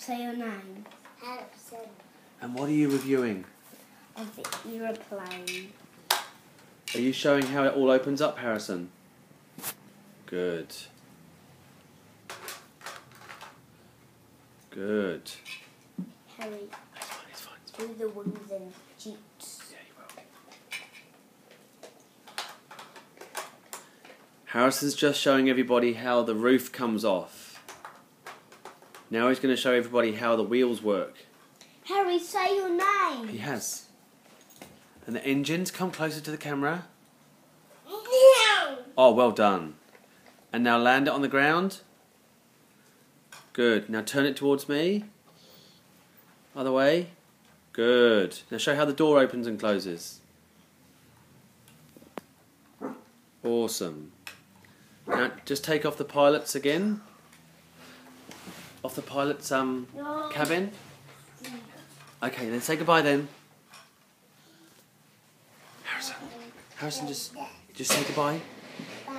say your name. Harrison. And what are you reviewing? Of the aeroplane. Are you showing how it all opens up, Harrison? Good. Good. Harry, It's fine. do the wings and cheeks. Yeah, you will. Harrison's just showing everybody how the roof comes off. Now he's going to show everybody how the wheels work. Harry, say your name. He has. And the engines, come closer to the camera. No. Oh, well done. And now land it on the ground. Good. Now turn it towards me. Other way. Good. Now show how the door opens and closes. Awesome. Now just take off the pilot's again. Off the pilot's cabin. Okay, then say goodbye then. Harrison, just say goodbye. Bye.